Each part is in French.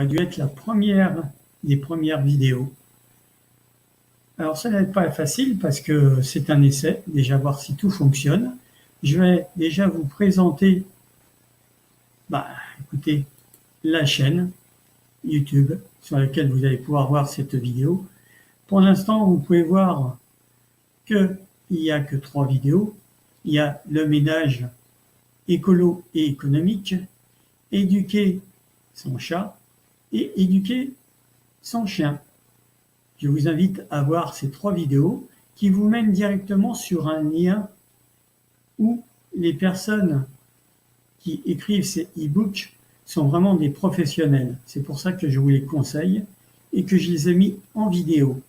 aurait dû être la première des premières vidéos. Alors ça n'est pas facile parce que c'est un essai, déjà voir si tout fonctionne. Je vais déjà vous présenter, écoutez, la chaîne YouTube sur laquelle vous allez pouvoir voir cette vidéo. Pour l'instant, vous pouvez voir qu'il n'y a que 3 vidéos. Il y a le ménage écolo et économique, éduquer son chat et éduquer son chien. Je vous invite à voir ces 3 vidéos qui vous mènent directement sur un lien où les personnes qui écrivent ces e-books sont vraiment des professionnels. C'est pour ça que je vous les conseille et que je les ai mis en vidéo.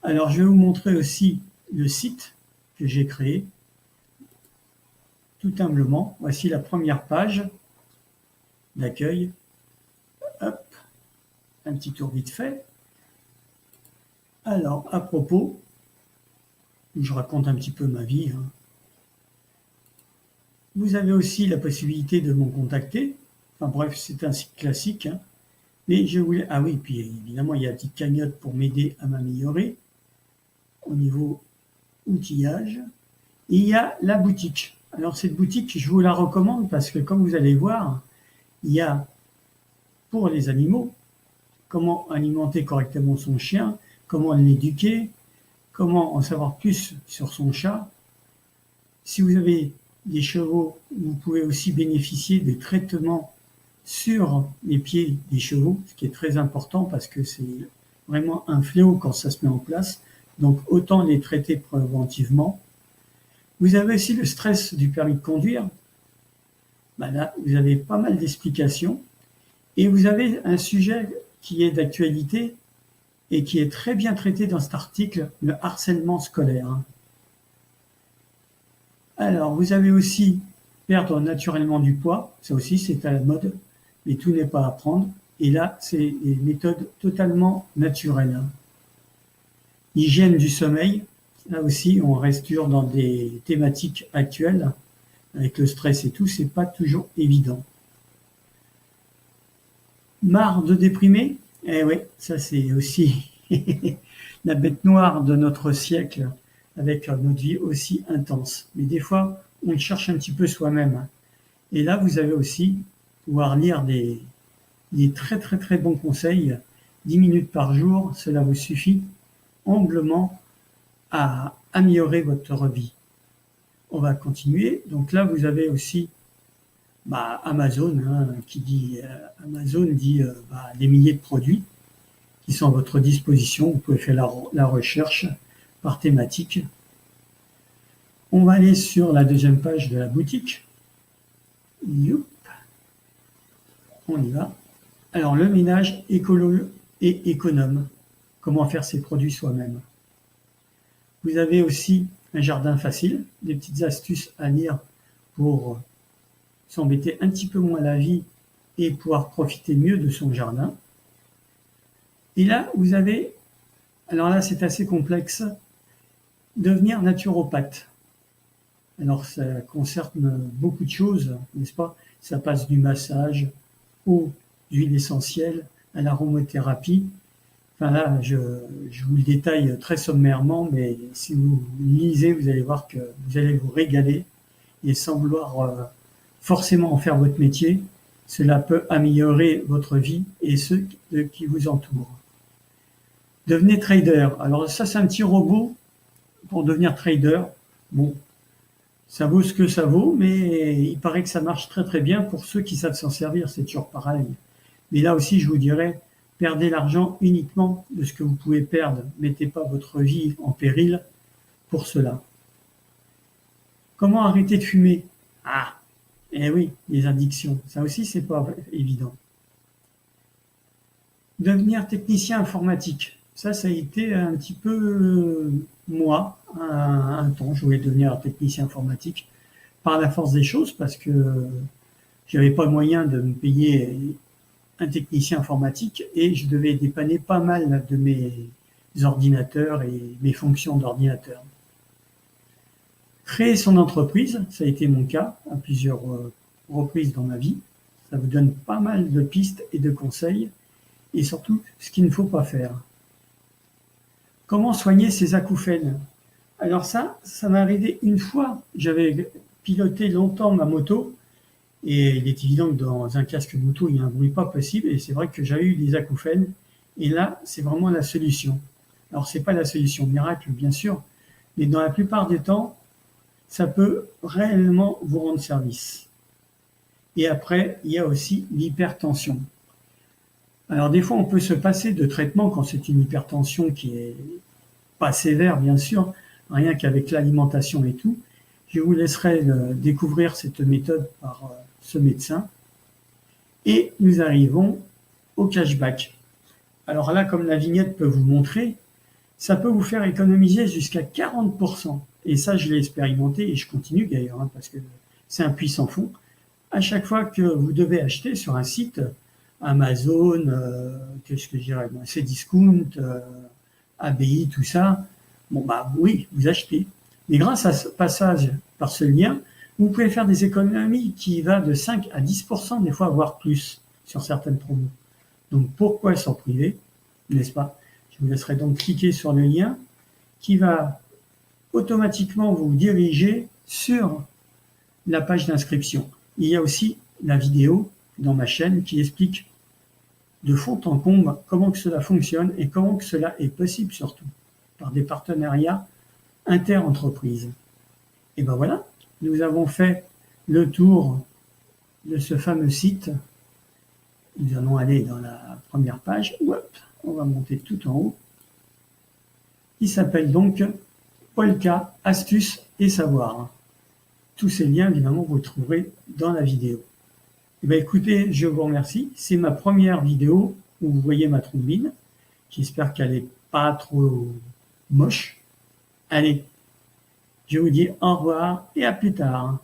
Alors je vais vous montrer aussi le site que j'ai créé. Tout humblement, voici la première page d'accueil. Hop, un petit tour vite fait. Alors, à propos, je raconte un petit peu ma vie. Vous avez aussi la possibilité de me contacter. Enfin bref, c'est un site classique. Mais je voulais... Ah oui, puis évidemment, il y a une petite cagnotte pour m'aider à m'améliorer au niveau outillage. Et il y a la boutique. Alors cette boutique, je vous la recommande parce que comme vous allez voir, il y a pour les animaux, comment alimenter correctement son chien, comment l'éduquer, comment en savoir plus sur son chat. Si vous avez des chevaux, vous pouvez aussi bénéficier des traitements sur les pieds des chevaux, ce qui est très important parce que c'est vraiment un fléau quand ça se met en place. Donc autant les traiter préventivement. Vous avez aussi le stress du permis de conduire. Là, vous avez pas mal d'explications. Et vous avez un sujet qui est d'actualité et qui est très bien traité dans cet article, le harcèlement scolaire. Alors, vous avez aussi perdre naturellement du poids. Ça aussi, c'est à la mode, mais tout n'est pas à prendre. Et là, c'est des méthodes totalement naturelles. Hygiène du sommeil. Là aussi, on reste toujours dans des thématiques actuelles. Avec le stress et tout, c'est pas toujours évident. Marre de déprimer? Eh oui, ça c'est aussi la bête noire de notre siècle, avec notre vie aussi intense. Mais des fois, on le cherche un petit peu soi-même. Et là, vous avez aussi pouvoir lire des très très très bons conseils. 10 minutes par jour, cela vous suffit amplement à améliorer votre vie. On va continuer. Donc là, vous avez aussi Amazon, qui dit Amazon dit des milliers de produits qui sont à votre disposition. Vous pouvez faire la recherche par thématique. On va aller sur la deuxième page de la boutique. Youp. On y va. Alors, le ménage écolo et économe. Comment faire ses produits soi-même. Vous avez aussi un jardin facile, des petites astuces à lire pour s'embêter un petit peu moins la vie et pouvoir profiter mieux de son jardin. Et là, vous avez, alors là c'est assez complexe, devenir naturopathe. Alors ça concerne beaucoup de choses, n'est-ce pas? Ça passe du massage aux huiles essentielles, à l'aromathérapie. Enfin là, je vous le détaille très sommairement, mais si vous lisez, vous allez voir que vous allez vous régaler et sans vouloir forcément en faire votre métier, cela peut améliorer votre vie et ceux qui vous entourent. Devenez trader. Alors ça, c'est un petit robot pour devenir trader. Bon, ça vaut ce que ça vaut, mais il paraît que ça marche très très bien pour ceux qui savent s'en servir, c'est toujours pareil. Mais là aussi, je vous dirais, perdez l'argent uniquement de ce que vous pouvez perdre. Mettez pas votre vie en péril pour cela. Comment arrêter de fumer? Eh oui, les addictions, ça aussi c'est pas évident. Devenir technicien informatique, ça a été un petit peu moi, un temps, je voulais devenir technicien informatique par la force des choses parce que j'avais pas moyen de me payer un technicien informatique et je devais dépanner pas mal de mes ordinateurs et mes fonctions d'ordinateur. Créer son entreprise, ça a été mon cas à plusieurs reprises dans ma vie. Ça vous donne pas mal de pistes et de conseils, et surtout ce qu'il ne faut pas faire. Comment soigner ces acouphènes? Alors ça m'est arrivé une fois. J'avais piloté longtemps ma moto, et il est évident que dans un casque moto, il y a un bruit pas possible, et c'est vrai que j'avais eu des acouphènes, et là, c'est vraiment la solution. Alors, c'est pas la solution miracle, bien sûr, mais dans la plupart des temps, ça peut réellement vous rendre service. Et après, il y a aussi l'hypertension. Alors, des fois, on peut se passer de traitement quand c'est une hypertension qui est pas sévère, bien sûr, rien qu'avec l'alimentation et tout. Je vous laisserai découvrir cette méthode par ce médecin. Et nous arrivons au cashback. Alors là, comme la vignette peut vous montrer, ça peut vous faire économiser jusqu'à 40%. Et ça, je l'ai expérimenté et je continue d'ailleurs, parce que c'est un puissant fond. À chaque fois que vous devez acheter sur un site, Amazon, qu'est-ce que je dirais, Cdiscount, ABI, tout ça, bon bah oui, vous achetez. Mais grâce à ce passage par ce lien, vous pouvez faire des économies qui vont de 5 à 10%, des fois, voire plus, sur certaines promos. Donc pourquoi s'en priver, n'est-ce pas? Je vous laisserai donc cliquer sur le lien qui va automatiquement vous diriger sur la page d'inscription. Il y a aussi la vidéo dans ma chaîne qui explique de fond en comble comment que cela fonctionne et comment que cela est possible surtout par des partenariats inter-entreprises. Et ben voilà, nous avons fait le tour de ce fameux site. Nous allons aller dans la première page. On va monter tout en haut. Il s'appelle donc Polka, astuces et savoir. Tous ces liens, évidemment, vous les trouverez dans la vidéo. Et bien, écoutez, je vous remercie. C'est ma première vidéo où vous voyez ma trombine. J'espère qu'elle n'est pas trop moche. Allez, je vous dis au revoir et à plus tard.